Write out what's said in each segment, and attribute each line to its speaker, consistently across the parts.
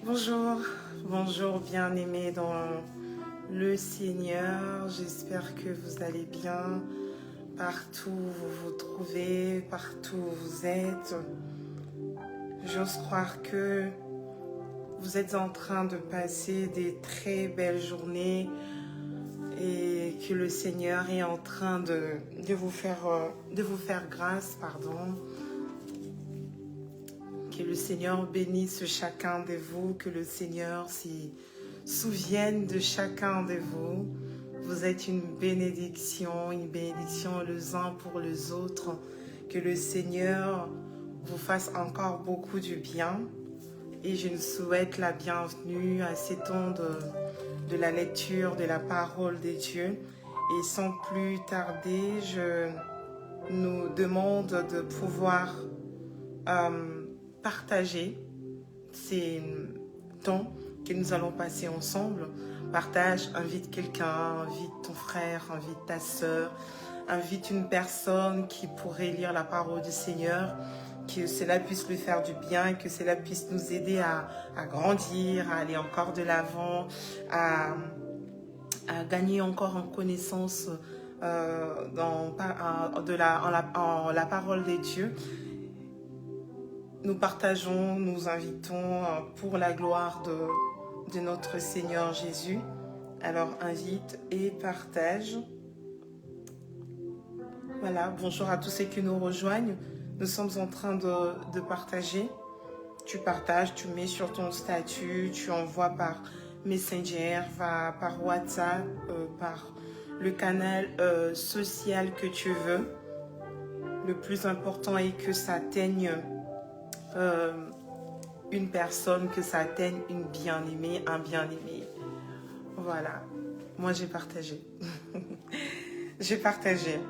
Speaker 1: Bonjour, bonjour bien-aimés dans le Seigneur. J'espère que vous allez bien partout où vous vous trouvez, partout où vous êtes. J'ose croire que vous êtes en train de passer des très belles journées et que le Seigneur est en train de vous faire grâce, Que le Seigneur bénisse chacun de vous, que le Seigneur s'y souvienne de chacun de vous. Vous êtes une bénédiction les uns pour les autres. Que le Seigneur vous fasse encore beaucoup du bien. Et je nous souhaite la bienvenue à ces temps de la lecture de la parole de Dieu. Et sans plus tarder, je nous demande de pouvoir partager ces temps que nous allons passer ensemble. Partage, invite quelqu'un, invite ton frère, invite ta sœur, invite une personne qui pourrait lire la parole du Seigneur, que cela puisse lui faire du bien, que cela puisse nous aider à grandir, à aller encore de l'avant, à gagner encore en connaissance en la parole de Dieu. Nous partageons, nous invitons pour la gloire de notre Seigneur Jésus. Alors invite et partage. Voilà, bonjour à tous ceux qui nous rejoignent. Nous sommes en train de partager. Tu partages, tu mets sur ton statut, tu envoies par Messenger, par WhatsApp, par le canal social que tu veux. Le plus important est que ça atteigne une personne, que ça atteigne une bien-aimée, un bien-aimé. Voilà, moi j'ai partagé. J'ai partagé.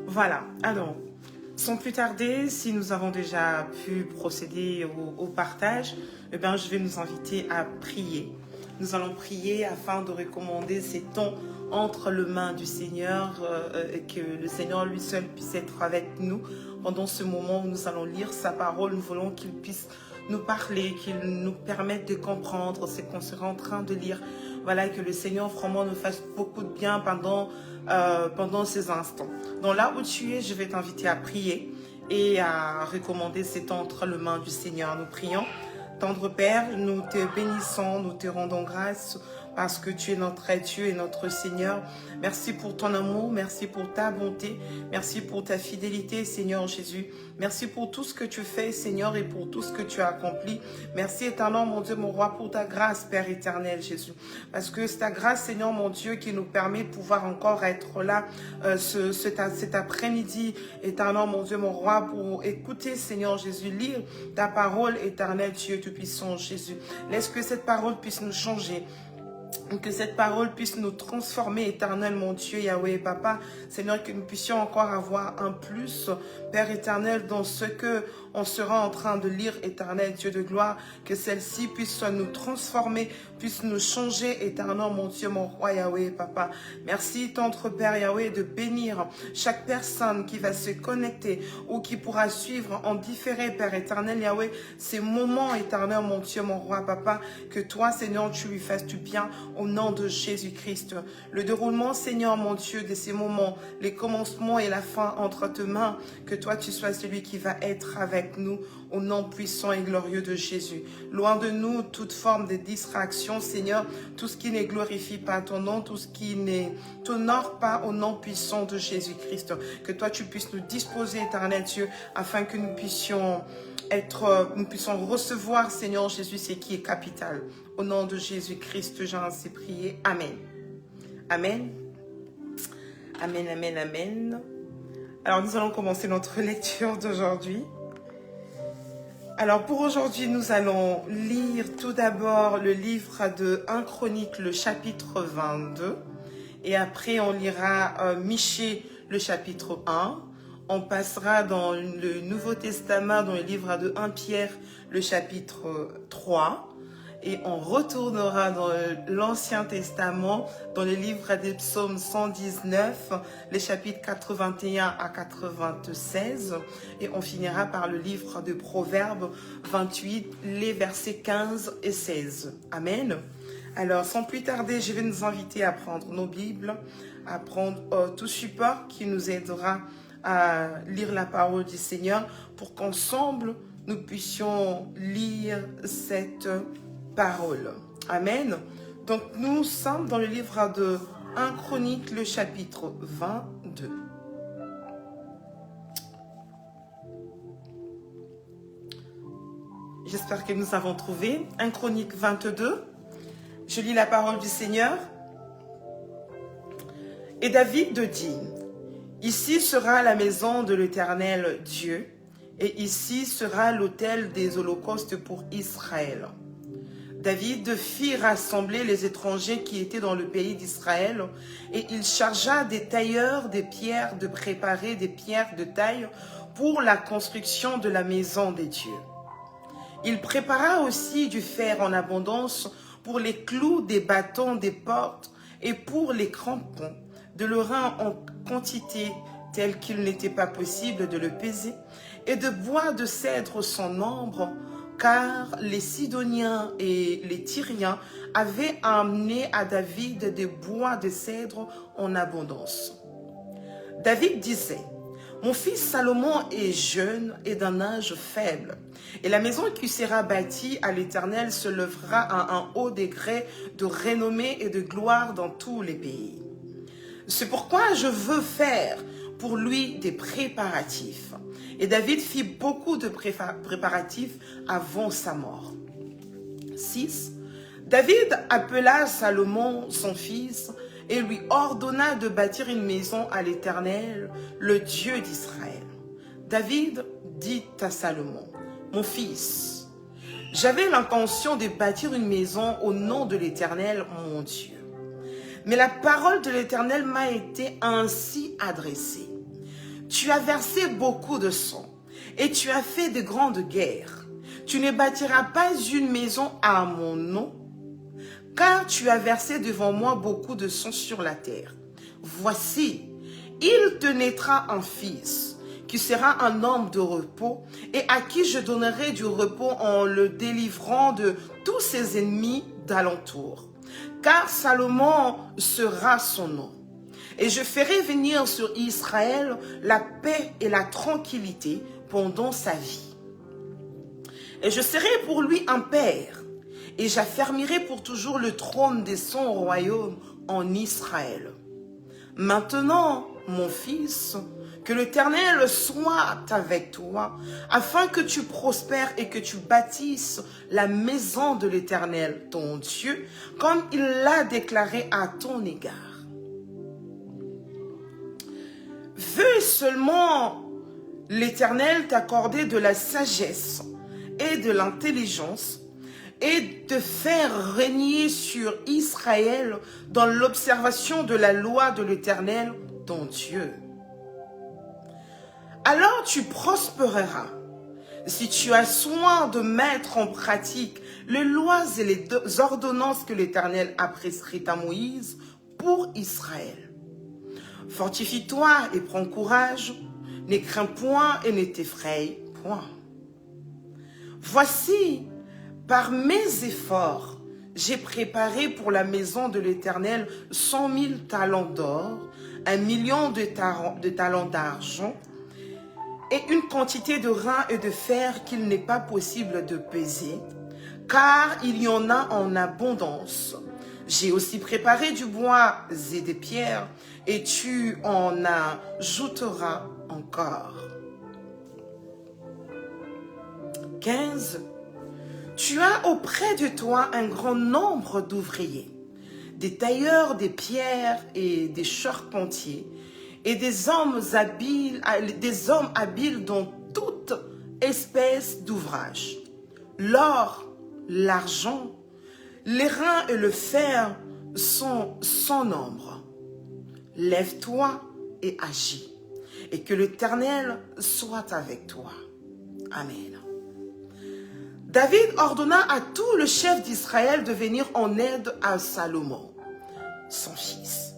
Speaker 1: Voilà, alors, sans plus tarder, si nous avons déjà pu procéder au partage, eh bien, je vais nous inviter à prier. Nous allons prier afin de recommander ces temps entre les mains du Seigneur, que le Seigneur lui seul puisse être avec nous pendant ce moment où nous allons lire sa parole. Nous voulons qu'il puisse nous parler, qu'il nous permette de comprendre ce qu'on sera en train de lire. Voilà, que le Seigneur vraiment nous fasse beaucoup de bien pendant ces instants. Donc là où tu es, je vais t'inviter à prier et à recommander ces temps entre les mains du Seigneur. Nous prions. Tendre Père, nous te bénissons, nous te rendons grâce parce que tu es notre Dieu et notre Seigneur. Merci pour ton amour, merci pour ta bonté, merci pour ta fidélité, Seigneur Jésus. Merci pour tout ce que tu fais, Seigneur, et pour tout ce que tu as accompli. Merci éternel, mon Dieu, mon roi, pour ta grâce, Père éternel, Jésus. Parce que c'est ta grâce, Seigneur, mon Dieu, qui nous permet de pouvoir encore être là cet après-midi, éternel, mon Dieu, mon roi, pour écouter, Seigneur Jésus, lire ta parole, éternel Dieu Tout-Puissant, Jésus. Laisse que cette parole puisse nous changer. Que cette parole puisse nous transformer, éternel, mon Dieu, Yahweh, Papa. Seigneur, que nous puissions encore avoir un plus, Père éternel, dans ce que on sera en train de lire, éternel, Dieu de gloire. Que celle-ci puisse nous transformer, puisse nous changer, éternel, mon Dieu, mon roi, Yahweh, Papa. Merci, tendre Père Yahweh, de bénir chaque personne qui va se connecter ou qui pourra suivre en différé, Père éternel, Yahweh, ces moments, éternel, mon Dieu, mon roi, Papa. Que toi, Seigneur, tu lui fasses du bien au nom de Jésus-Christ. Le déroulement, Seigneur, mon Dieu, de ces moments, les commencements et la fin entre tes mains, que toi, tu sois celui qui va être avec nous, au nom puissant et glorieux de Jésus. Loin de nous, toute forme de distraction, Seigneur, tout ce qui ne glorifie pas ton nom, tout ce qui ne t'honore pas au nom puissant de Jésus-Christ. Que toi, tu puisses nous disposer, éternel Dieu, afin que nous puissions recevoir, Seigneur Jésus, ce qui est capital. Au nom de Jésus-Christ, j'ai ainsi prié. Amen. Amen. Amen, amen, amen. Alors, nous allons commencer notre lecture d'aujourd'hui. Alors, pour aujourd'hui, nous allons lire tout d'abord le livre de 1 Chronique, le chapitre 22. Et après, on lira Michée, le chapitre 1. On passera dans le Nouveau Testament, dans le livre de 1 Pierre, le chapitre 3. et on retournera dans l'Ancien Testament, dans le livre des psaumes 119, les chapitres 81 à 96, et on finira par le livre de Proverbes 28, les versets 15 et 16. Amen. Alors, sans plus tarder, je vais nous inviter à prendre nos Bibles, à prendre tout support qui nous aidera à lire la parole du Seigneur pour qu'ensemble, nous puissions lire cette parole. Amen. Donc, nous sommes dans le livre de 1 Chronique, le chapitre 22. J'espère que nous avons trouvé 1 Chronique 22. Je lis la parole du Seigneur. Et David dit, « Ici sera la maison de l'Éternel Dieu, et ici sera l'autel des holocaustes pour Israël. » David fit rassembler les étrangers qui étaient dans le pays d'Israël, et il chargea des tailleurs des pierres de préparer des pierres de taille pour la construction de la maison des dieux. Il prépara aussi du fer en abondance pour les clous des bâtons des portes et pour les crampons, de l'airain en quantité telle qu'il n'était pas possible de le peser, et de bois de cèdre sans nombre, car les Sidoniens et les Tyriens avaient amené à David des bois de cèdre en abondance. David disait, « Mon fils Salomon est jeune et d'un âge faible, et la maison qui sera bâtie à l'Éternel se lèvera à un haut degré de renommée et de gloire dans tous les pays. C'est pourquoi je veux faire pour lui des préparatifs. » Et David fit beaucoup de préparatifs avant sa mort. 6. David appela Salomon, son fils, et lui ordonna de bâtir une maison à l'Éternel, le Dieu d'Israël. David dit à Salomon, « Mon fils, j'avais l'intention de bâtir une maison au nom de l'Éternel, mon Dieu. Mais la parole de l'Éternel m'a été ainsi adressée. Tu as versé beaucoup de sang et tu as fait de grandes guerres. Tu ne bâtiras pas une maison à mon nom, car tu as versé devant moi beaucoup de sang sur la terre. Voici, il te naîtra un fils, qui sera un homme de repos, et à qui je donnerai du repos en le délivrant de tous ses ennemis d'alentour. Car Salomon sera son nom. Et je ferai venir sur Israël la paix et la tranquillité pendant sa vie. Et je serai pour lui un père, et j'affermirai pour toujours le trône de son royaume en Israël. Maintenant, mon fils, que l'Éternel soit avec toi, afin que tu prospères et que tu bâtisses la maison de l'Éternel, ton Dieu, comme il l'a déclaré à ton égard. Veuille seulement l'Éternel t'accorder de la sagesse et de l'intelligence et te faire régner sur Israël dans l'observation de la loi de l'Éternel, ton Dieu. Alors tu prospéreras si tu as soin de mettre en pratique les lois et les ordonnances que l'Éternel a prescrites à Moïse pour Israël. Fortifie-toi et prends courage, ne crains point et ne t'effraie point. Voici, par mes efforts, j'ai préparé pour la maison de l'Éternel 100 000 talents d'or, 1 million de talents d'argent, et une quantité de reins et de fer qu'il n'est pas possible de peser, car il y en a en abondance. J'ai aussi préparé du bois et des pierres, et tu en ajouteras encore. 15. Tu as auprès de toi un grand nombre d'ouvriers, des tailleurs des pierres et des charpentiers, et des hommes habiles dans toute espèce d'ouvrage. L'or, l'argent, les reins et le fer sont sans nombre. Lève-toi et agis, et que l'Éternel soit avec toi. Amen. David ordonna à tout le chef d'Israël de venir en aide à Salomon, son fils.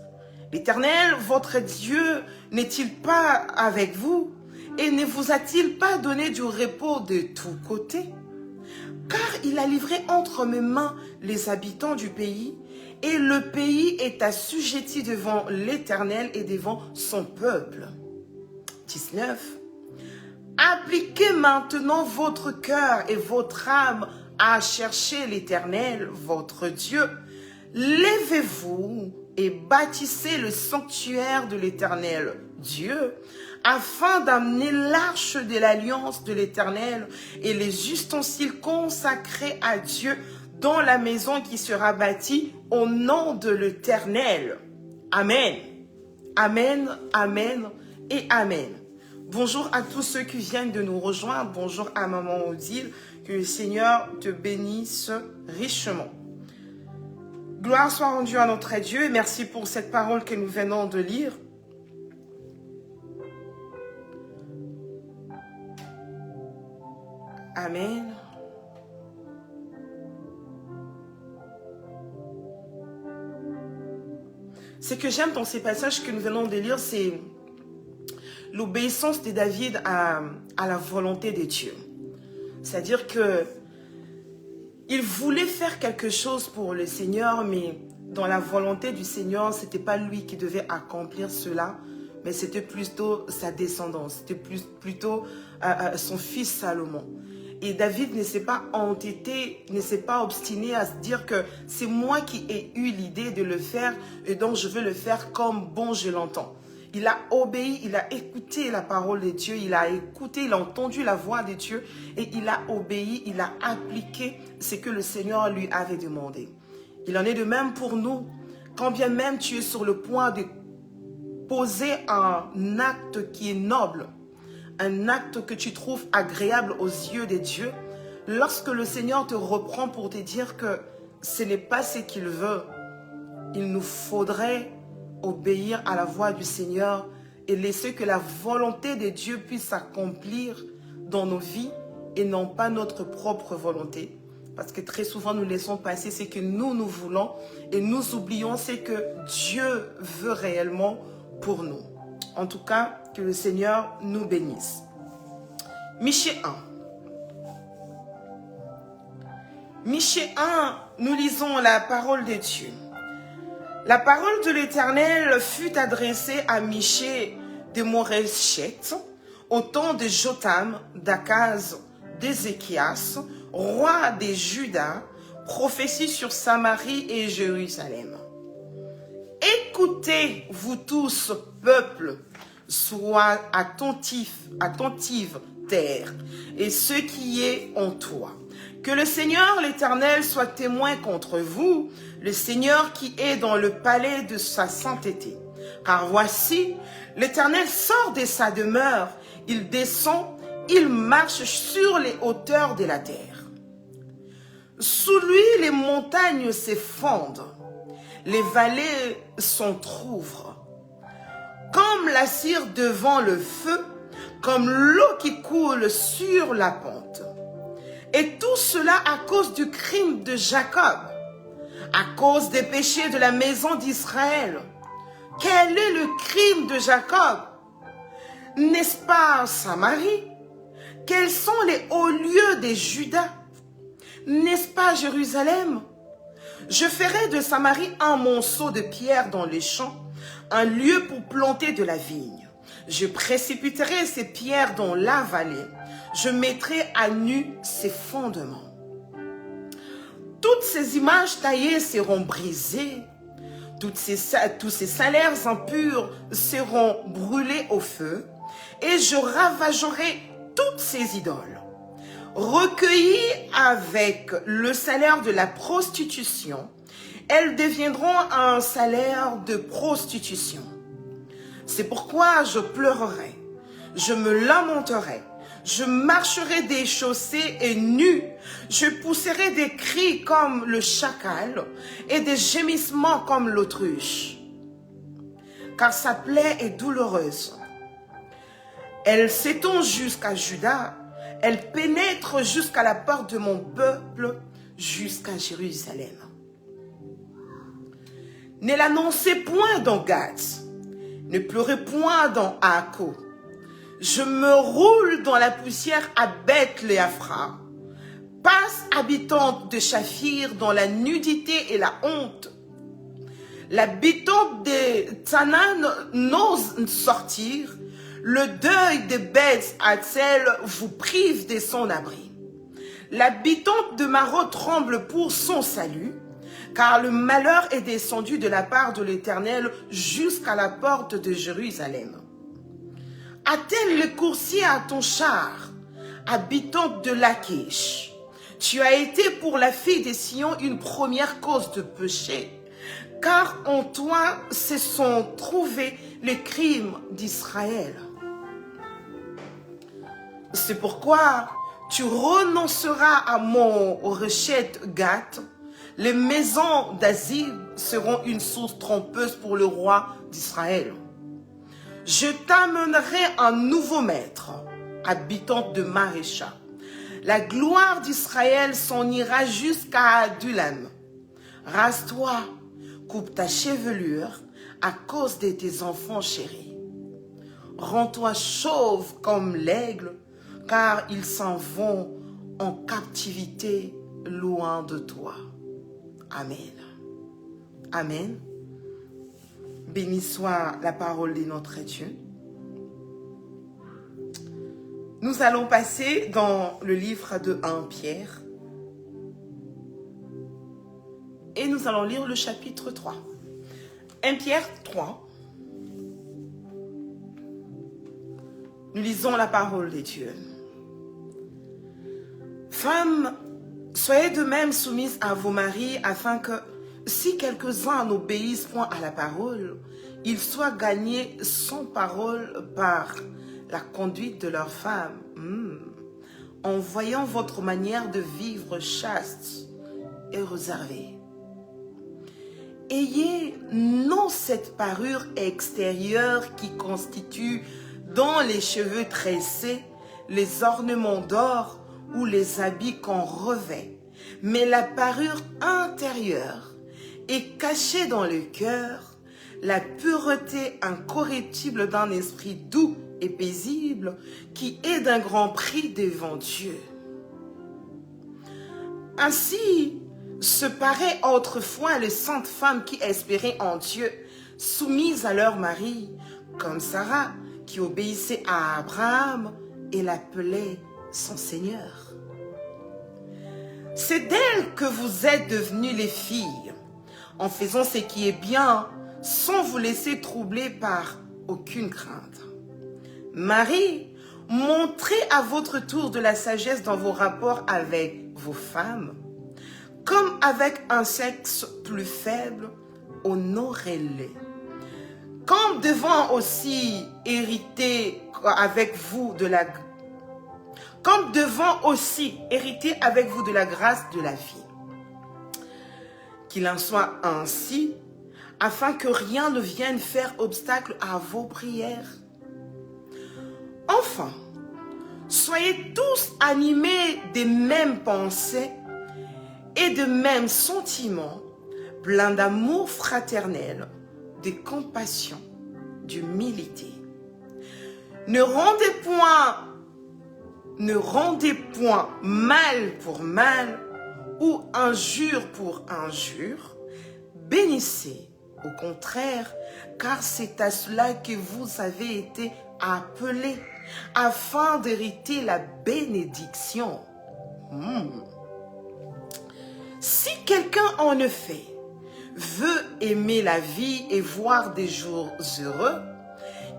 Speaker 1: L'Éternel, votre Dieu, n'est-il pas avec vous et ne vous a-t-il pas donné du repos de tous côtés? Car il a livré entre mes mains les habitants du pays, et le pays est assujetti devant l'Éternel et devant son peuple. 19. Appliquez maintenant votre cœur et votre âme à chercher l'Éternel, votre Dieu. Levez-vous et bâtissez le sanctuaire de l'Éternel, Dieu, afin d'amener l'arche de l'alliance de l'Éternel et les ustensiles consacrés à Dieu dans la maison qui sera bâtie au nom de l'Éternel. Amen. Amen, amen et amen. Bonjour à tous ceux qui viennent de nous rejoindre. Bonjour à Maman Odile. Que le Seigneur te bénisse richement. Gloire soit rendue à notre Dieu et merci pour cette parole que nous venons de lire. Amen. Ce que j'aime dans ces passages que nous venons de lire, c'est l'obéissance de David à la volonté de Dieu. C'est-à-dire que il voulait faire quelque chose pour le Seigneur, mais dans la volonté du Seigneur, ce n'était pas lui qui devait accomplir cela, mais c'était plutôt sa descendance, c'était plutôt son fils Salomon. Et David ne s'est pas entêté, ne s'est pas obstiné à se dire que c'est moi qui ai eu l'idée de le faire et donc je veux le faire comme bon je l'entends. Il a obéi, il a écouté la parole de Dieu, il a écouté, il a entendu la voix de Dieu et il a obéi, il a appliqué ce que le Seigneur lui avait demandé. Il en est de même pour nous. Quand bien même tu es sur le point de poser un acte qui est noble, un acte que tu trouves agréable aux yeux de Dieu, lorsque le Seigneur te reprend pour te dire que ce n'est pas ce qu'il veut, il nous faudrait obéir à la voix du Seigneur et laisser que la volonté de Dieu puisse s'accomplir dans nos vies et non pas notre propre volonté. Parce que très souvent nous laissons passer ce que nous voulons et nous oublions ce que Dieu veut réellement pour nous. En tout cas, que le Seigneur nous bénisse. Michée 1. Michée 1, nous lisons la parole de Dieu. La parole de l'Éternel fut adressée à Michée de Moréchet au temps de Jotam, d'Akaz, d'Ézéchias, roi des Juda, prophétie sur Samarie et Jérusalem. Écoutez, vous tous, peuple, sois attentive terre, et ce qui est en toi. Que le Seigneur l'Éternel soit témoin contre vous, le Seigneur qui est dans le palais de sa sainteté. Car voici, l'Éternel sort de sa demeure, il descend, il marche sur les hauteurs de la terre. Sous lui, les montagnes s'effondrent, les vallées s'entr'ouvrent. Comme la cire devant le feu, comme l'eau qui coule sur la pente. Et tout cela à cause du crime de Jacob, à cause des péchés de la maison d'Israël. Quel est le crime de Jacob? N'est-ce pas Samarie? Quels sont les hauts lieux des Judas? N'est-ce pas Jérusalem? Je ferai de Samarie un monceau de pierre dans les champs, un lieu pour planter de la vigne. Je précipiterai ces pierres dans la vallée. Je mettrai à nu ses fondements. Toutes ces images taillées seront brisées. Tous ces salaires impurs seront brûlés au feu. Et je ravagerai toutes ces idoles. Recueillies avec le salaire de la prostitution, elles deviendront un salaire de prostitution. C'est pourquoi je pleurerai, je me lamenterai, je marcherai déchaussée et nue, je pousserai des cris comme le chacal et des gémissements comme l'autruche. Car sa plaie est douloureuse. Elle s'étend jusqu'à Juda, Elle pénètre jusqu'à la porte de mon peuple, jusqu'à Jérusalem. Ne l'annoncez point dans Gath, ne pleurez point dans Akko. Je me roule dans la poussière à Beth-Léaphra. Passe habitante de Shaphir dans la nudité et la honte. L'habitante de Tanan n'ose sortir. Le deuil de Beth-Atzel vous prive de son abri. L'habitante de Maro tremble pour son salut, car le malheur est descendu de la part de l'Éternel jusqu'à la porte de Jérusalem. Attelle le coursier à ton char, habitante de Lachish. Tu as été pour la fille des Sion une première cause de péché, car en toi se sont trouvés les crimes d'Israël. C'est pourquoi tu renonceras à mon Rechet Gath. Les maisons d'Azib seront une source trompeuse pour le roi d'Israël. Je t'amènerai un nouveau maître, habitante de Marécha. La gloire d'Israël s'en ira jusqu'à Adulam. Rase-toi, coupe ta chevelure à cause de tes enfants chéris. Rends-toi chauve comme l'aigle, car ils s'en vont en captivité loin de toi. Amen. Amen. Béni soit la parole de notre Dieu. Nous allons passer dans le livre de 1 Pierre. Et nous allons lire le chapitre 3. 1 Pierre 3. Nous lisons la parole de Dieu. Femmes, soyez de même soumises à vos maris, afin que, si quelques-uns n'obéissent point à la parole, ils soient gagnés sans parole par la conduite de leurs femmes, en voyant votre manière de vivre chaste et réservée. Ayez non cette parure extérieure qui constitue dans les cheveux tressés, les ornements d'or ou les habits qu'on revêt, mais la parure intérieure est cachée dans le cœur, la pureté incorruptible d'un esprit doux et paisible qui est d'un grand prix devant Dieu. Ainsi se paraient autrefois les saintes femmes qui espéraient en Dieu, soumises à leur mari, comme Sarah, qui obéissait à Abraham et l'appelait son Seigneur. C'est d'elle que vous êtes devenues les filles, en faisant ce qui est bien, sans vous laisser troubler par aucune crainte. Marie, montrez à votre tour de la sagesse dans vos rapports avec vos femmes, comme avec un sexe plus faible, honorez-les. Comme devant aussi hériter avec vous de la grâce de la vie. Qu'il en soit ainsi, afin que rien ne vienne faire obstacle à vos prières. Enfin, soyez tous animés des mêmes pensées et de mêmes sentiments, pleins d'amour fraternel, de compassion, d'humilité. Ne rendez point mal pour mal ou injure pour injure. Bénissez, au contraire, car c'est à cela que vous avez été appelés, afin d'hériter la bénédiction. Si quelqu'un en effet veut aimer la vie et voir des jours heureux,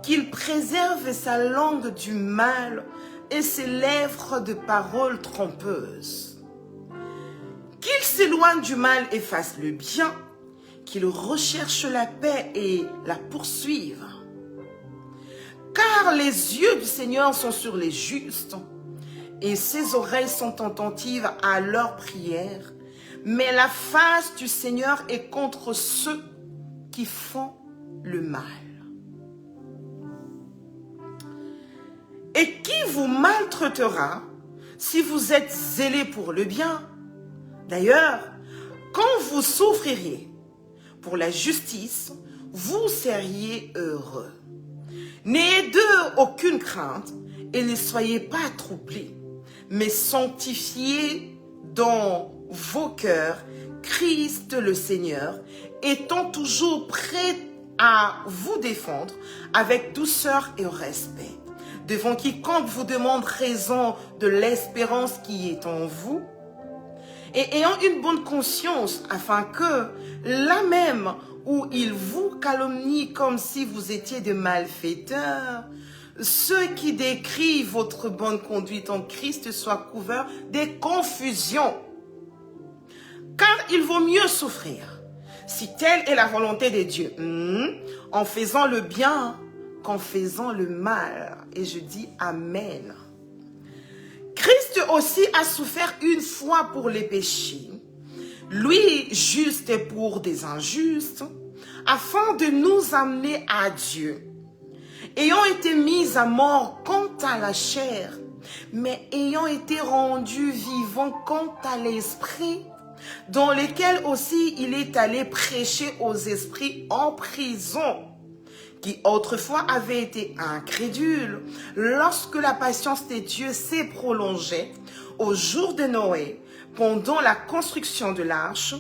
Speaker 1: qu'il préserve sa langue du mal et ses lèvres de paroles trompeuses. Qu'il s'éloigne du mal et fasse le bien, qu'il recherche la paix et la poursuive. Car les yeux du Seigneur sont sur les justes, et ses oreilles sont attentives à leurs prières, mais la face du Seigneur est contre ceux qui font le mal. Et qui vous maltraitera si vous êtes zélés pour le bien. D'ailleurs, quand vous souffririez pour la justice, vous seriez heureux. N'ayez d'eux aucune crainte et ne soyez pas troublés, mais sanctifiez dans vos cœurs Christ le Seigneur, étant toujours prêt à vous défendre avec douceur et respect, devant quiconque vous demande raison de l'espérance qui est en vous, et ayant une bonne conscience, afin que, là même où ils vous calomnient comme si vous étiez des malfaiteurs, ceux qui décrivent votre bonne conduite en Christ soient couverts des confusions. Car il vaut mieux souffrir, si telle est la volonté de Dieu, en faisant le bien qu'en faisant le mal. Et je dis Amen. Christ aussi a souffert une fois pour les péchés, lui juste pour des injustes, afin de nous amener à Dieu, ayant été mis à mort quant à la chair, mais ayant été rendu vivant quant à l'esprit, dans lequel aussi il est allé prêcher aux esprits en prison, qui autrefois avaient été incrédules, lorsque la patience de Dieu s'est prolongée au jour de Noé, pendant la construction de l'arche,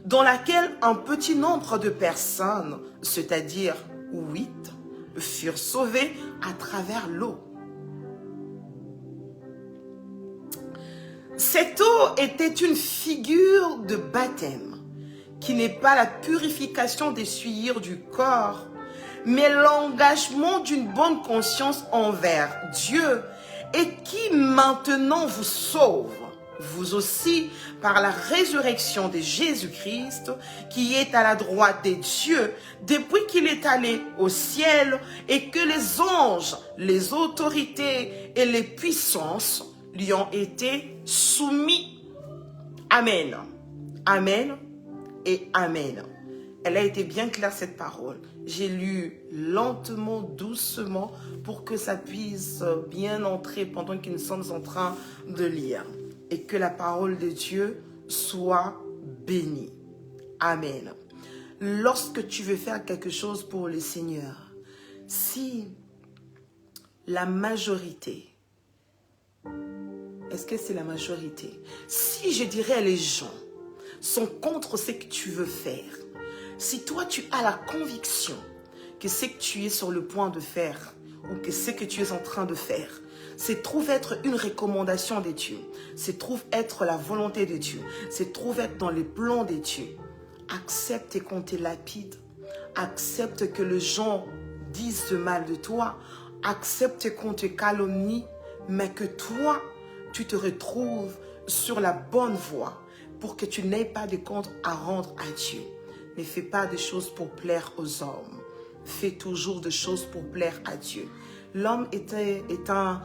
Speaker 1: dans laquelle un petit nombre de personnes, c'est-à-dire 8, furent sauvées à travers l'eau. Cette eau était une figure de baptême, qui n'est pas la purification des souillures du corps, mais l'engagement d'une bonne conscience envers Dieu, et qui maintenant vous sauve, vous aussi, par la résurrection de Jésus-Christ, qui est à la droite de Dieu, depuis qu'il est allé au ciel, et que les anges, les autorités et les puissances lui ont été soumis. Amen. Amen et Amen. Elle a été bien claire, cette parole. J'ai lu lentement, doucement, pour que ça puisse bien entrer pendant que nous sommes en train de lire. Et que la parole de Dieu soit bénie. Amen. Lorsque tu veux faire quelque chose pour le Seigneur, si la majorité, est-ce que c'est la majorité? Si je dirais les gens sont contre ce que tu veux faire, si toi tu as la conviction que ce que tu es sur le point de faire ou que ce que tu es en train de faire, c'est trouve être une recommandation de Dieu, c'est trouve être la volonté de Dieu, c'est trouve être dans les plans de Dieu, accepte qu'on te lapide, accepte que les gens disent de mal de toi, accepte qu'on te calomnie, mais que toi, tu te retrouves sur la bonne voie pour que tu n'aies pas de compte à rendre à Dieu. Ne fais pas des choses pour plaire aux hommes. Fais toujours des choses pour plaire à Dieu. L'homme est un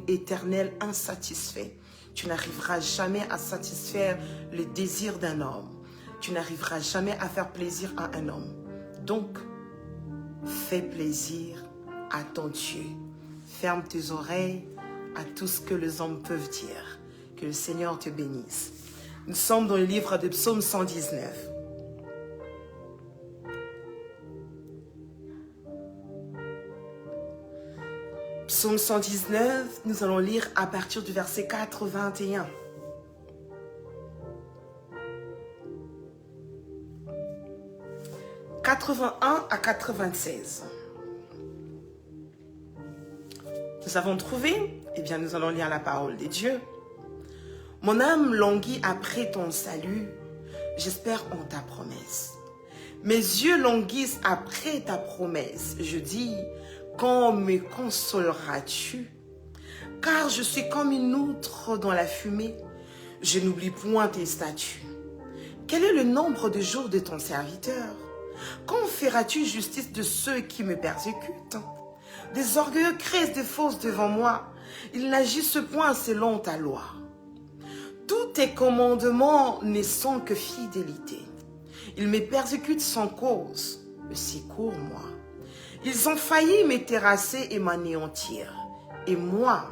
Speaker 1: éternel insatisfait. Tu n'arriveras jamais à satisfaire le désir d'un homme. Tu n'arriveras jamais à faire plaisir à un homme. Donc, fais plaisir à ton Dieu. Ferme tes oreilles à tout ce que les hommes peuvent dire. Que le Seigneur te bénisse. Nous sommes dans le livre de Psaume 119. Psaume 119, nous allons lire à partir du verset 81. « 81 à 96. Nous avons trouvé? Eh bien, nous allons lire la parole de Dieu. « Mon âme languit après ton salut, j'espère en ta promesse. Mes yeux languissent après ta promesse. Je dis, quand me consoleras-tu? Car je suis comme une outre dans la fumée. Je n'oublie point tes statuts. Quel est le nombre de jours de ton serviteur? Quand feras-tu justice de ceux qui me persécutent? Des orgueilleux créent des fausses devant moi. Ils n'agissent point selon ta loi. Tous tes commandements ne sont que fidélité. Ils me persécutent sans cause. Secours-moi. Ils ont failli me terrasser et m'anéantir. et moi,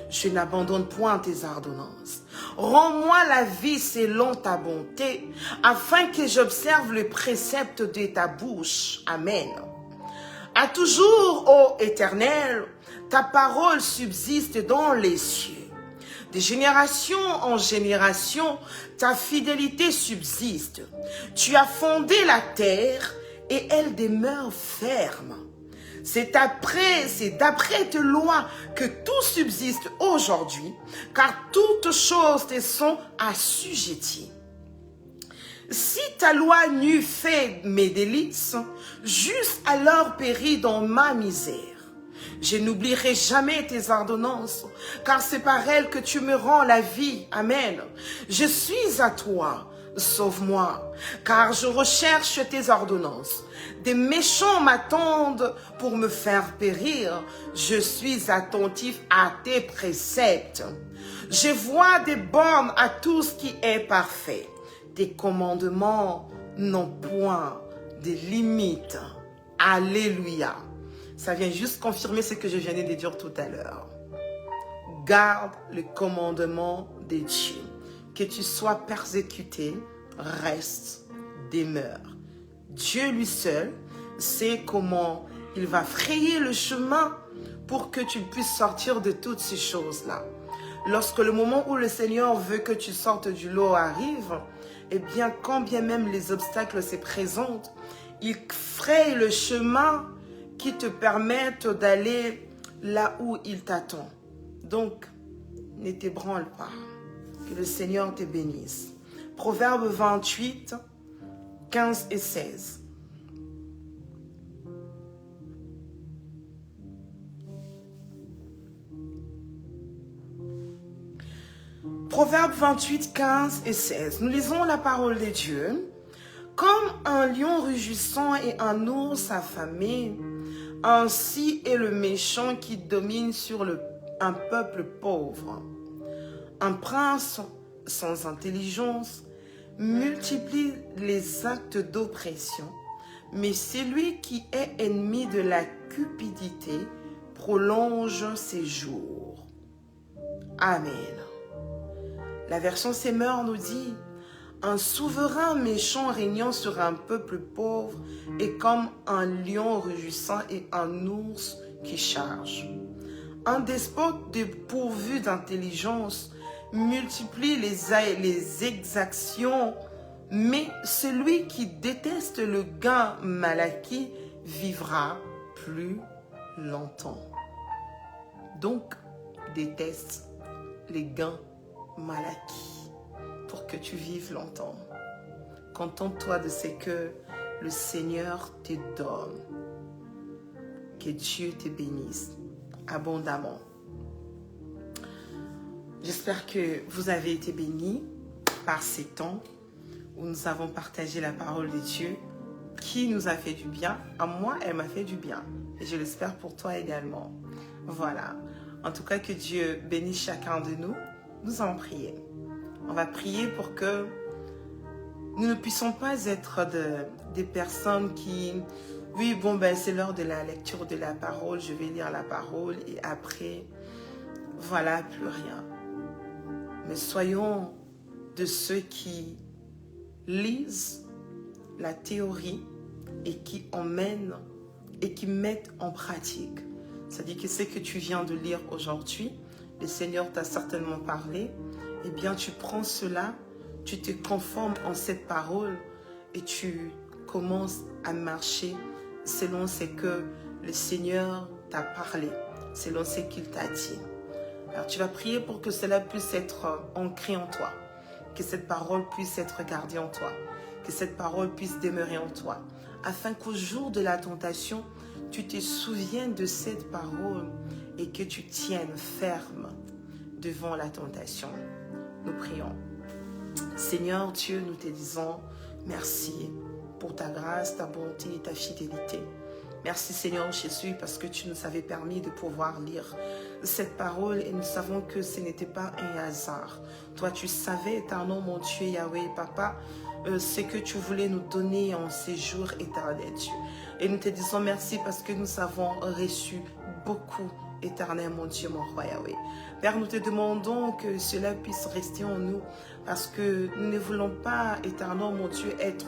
Speaker 1: je n'abandonne point tes ordonnances. Rends-moi la vie selon ta bonté, afin que j'observe le précepte de ta bouche. Amen. À toujours, ô Éternel, ta parole subsiste dans les cieux. De génération en génération, ta fidélité subsiste. Tu as fondé la terre et elle demeure ferme. C'est d'après tes lois que tout subsiste aujourd'hui, car toutes choses te sont assujetties. Si ta loi n'eût fait mes délices, j'eusse alors péri dans ma misère. Je n'oublierai jamais tes ordonnances, car c'est par elles que tu me rends la vie. Amen. Je suis à toi, sauve-moi, car je recherche tes ordonnances. Des méchants m'attendent pour me faire périr. Je suis attentif à tes préceptes. Je vois des bornes à tout ce qui est parfait. Tes commandements n'ont point de limites. Alléluia. Ça vient juste confirmer ce que je viens de dire tout à l'heure. Garde le commandement de Dieu. Que tu sois persécuté, reste, demeure. Dieu lui seul sait comment il va frayer le chemin pour que tu puisses sortir de toutes ces choses-là. Lorsque le moment où le Seigneur veut que tu sortes du lot arrive, eh bien, quand bien même les obstacles se présentent, il fraye le chemin qui te permettent d'aller là où il t'attend. Donc, ne t'ébranle pas. Que le Seigneur te bénisse. Proverbe 28, 15 et 16. Proverbe 28, 15 et 16. Nous lisons la parole de Dieu. Comme un lion rugissant et un ours affamé, ainsi est le méchant qui domine sur un peuple pauvre. Un prince sans intelligence multiplie les actes d'oppression, mais celui qui est ennemi de la cupidité prolonge ses jours. Amen. La version Semeur nous dit: un souverain méchant régnant sur un peuple pauvre est comme un lion rugissant et un ours qui charge. Un despote dépourvu d'intelligence multiplie les exactions, mais celui qui déteste le gain mal acquis vivra plus longtemps. Donc, déteste les gains mal acquis pour que tu vives longtemps. Contente-toi de ce que le Seigneur te donne. Que Dieu te bénisse abondamment. J'espère que vous avez été bénis par ces temps où nous avons partagé la parole de Dieu qui nous a fait du bien. À moi, elle m'a fait du bien. Et je l'espère pour toi également. Voilà. En tout cas, que Dieu bénisse chacun de nous. Nous allons prier. On va prier pour que nous ne puissions pas être des personnes qui... Oui, bon, ben c'est l'heure de la lecture de la parole. Je vais lire la parole et après, voilà, plus rien. Mais soyons de ceux qui lisent la théorie et qui emmènent et qui mettent en pratique. C'est-à-dire que ce que tu viens de lire aujourd'hui, le Seigneur t'a certainement parlé, eh bien tu prends cela, tu te conformes en cette parole et tu commences à marcher selon ce que le Seigneur t'a parlé, selon ce qu'il t'a dit. Alors tu vas prier pour que cela puisse être ancré en toi, que cette parole puisse être gardée en toi, que cette parole puisse demeurer en toi, afin qu'au jour de la tentation, tu te souviennes de cette parole et que tu tiennes ferme devant la tentation. Nous prions. Seigneur Dieu, nous te disons merci pour ta grâce, ta bonté et ta fidélité. Merci Seigneur Jésus parce que tu nous avais permis de pouvoir lire cette parole et nous savons que ce n'était pas un hasard. Toi tu savais, éternel mon Dieu Yahweh Papa, ce que tu voulais nous donner en ces jours éternels Dieu. Et nous te disons merci parce que nous avons reçu beaucoup éternel, mon Dieu, mon roi Yahweh. Père, nous te demandons que cela puisse rester en nous, parce que nous ne voulons pas, éternel, mon Dieu, être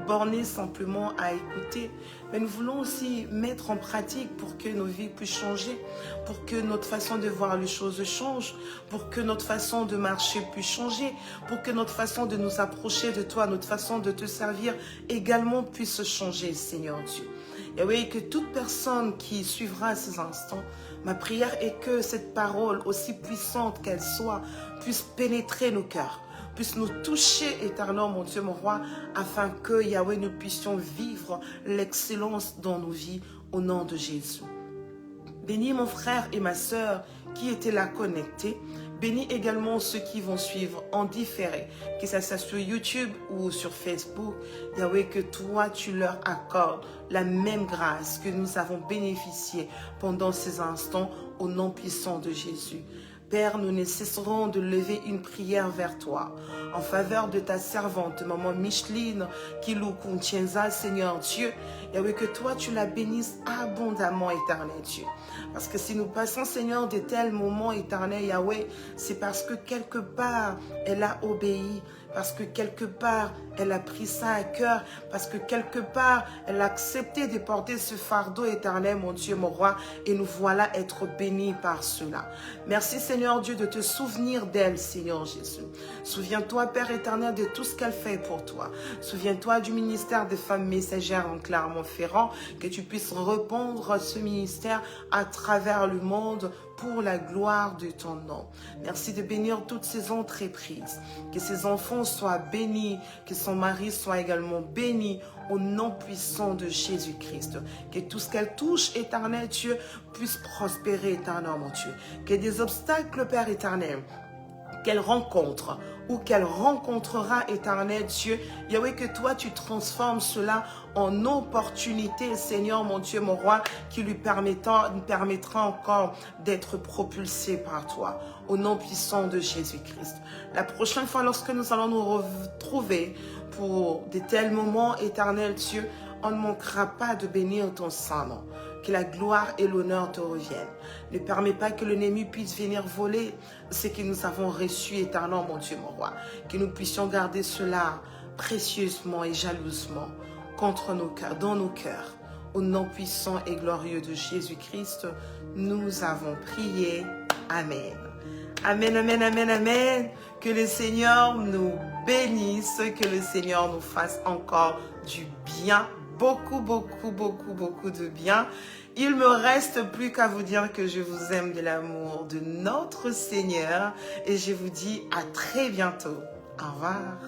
Speaker 1: bornés simplement à écouter, mais nous voulons aussi mettre en pratique pour que nos vies puissent changer, pour que notre façon de voir les choses change, pour que notre façon de marcher puisse changer, pour que notre façon de nous approcher de toi, notre façon de te servir également puisse changer, Seigneur Dieu. Et oui, que toute personne qui suivra ces instants, ma prière est que cette parole, aussi puissante qu'elle soit, puisse pénétrer nos cœurs, puisse nous toucher, éternel, mon Dieu, mon roi, afin que, Yahweh, nous puissions vivre l'excellence dans nos vies, au nom de Jésus. Bénis mon frère et ma sœur qui étaient là connectés. Bénis également ceux qui vont suivre en différé, que ce soit sur YouTube ou sur Facebook. Yahweh, que toi, tu leur accordes la même grâce que nous avons bénéficié pendant ces instants au nom puissant de Jésus. Père, nous ne cesserons de lever une prière vers toi en faveur de ta servante, maman Micheline, qui loue Kuntienza, Seigneur Dieu. Yahweh, que toi, tu la bénisses abondamment, éternel Dieu. Parce que si nous passons, Seigneur, de tels moments, éternel Yahweh, c'est parce que quelque part, elle a obéi, parce que quelque part, elle a pris ça à cœur, parce que quelque part, elle a accepté de porter ce fardeau éternel, mon Dieu, mon roi, et nous voilà être bénis par cela. Merci, Seigneur Dieu, de te souvenir d'elle, Seigneur Jésus. Souviens-toi, Père éternel, de tout ce qu'elle fait pour toi. Souviens-toi du ministère des femmes messagères en Clermont-Ferrand, que tu puisses répondre à ce ministère à travers le monde pour la gloire de ton nom. Merci de bénir toutes ces entreprises, que ses enfants soient bénis, que son mari soit également béni au nom puissant de Jésus-Christ. Que tout ce qu'elle touche, éternel Dieu, puisse prospérer, éternel mon Dieu. Que des obstacles, Père éternel, qu'elle rencontre ou qu'elle rencontrera, éternel Dieu, Yahweh, que toi tu transformes cela en opportunité, Seigneur mon Dieu, mon roi, qui lui permettra encore d'être propulsé par toi, au nom puissant de Jésus-Christ. La prochaine fois, lorsque nous allons nous retrouver pour de tels moments, éternel Dieu, on ne manquera pas de bénir ton Saint-Nom. Que la gloire et l'honneur te reviennent. Ne permets pas que l'ennemi puisse venir voler ce que nous avons reçu, éternel, mon Dieu, mon roi. Que nous puissions garder cela précieusement et jalousement contre nos cœurs, dans nos cœurs. Au nom puissant et glorieux de Jésus-Christ, nous avons prié. Amen. Amen, amen, amen, amen. Que le Seigneur nous bénisse, que le Seigneur nous fasse encore du bien. Beaucoup, beaucoup, beaucoup, beaucoup de bien. Il me reste plus qu'à vous dire que je vous aime de l'amour de notre Seigneur et je vous dis à très bientôt. Au revoir.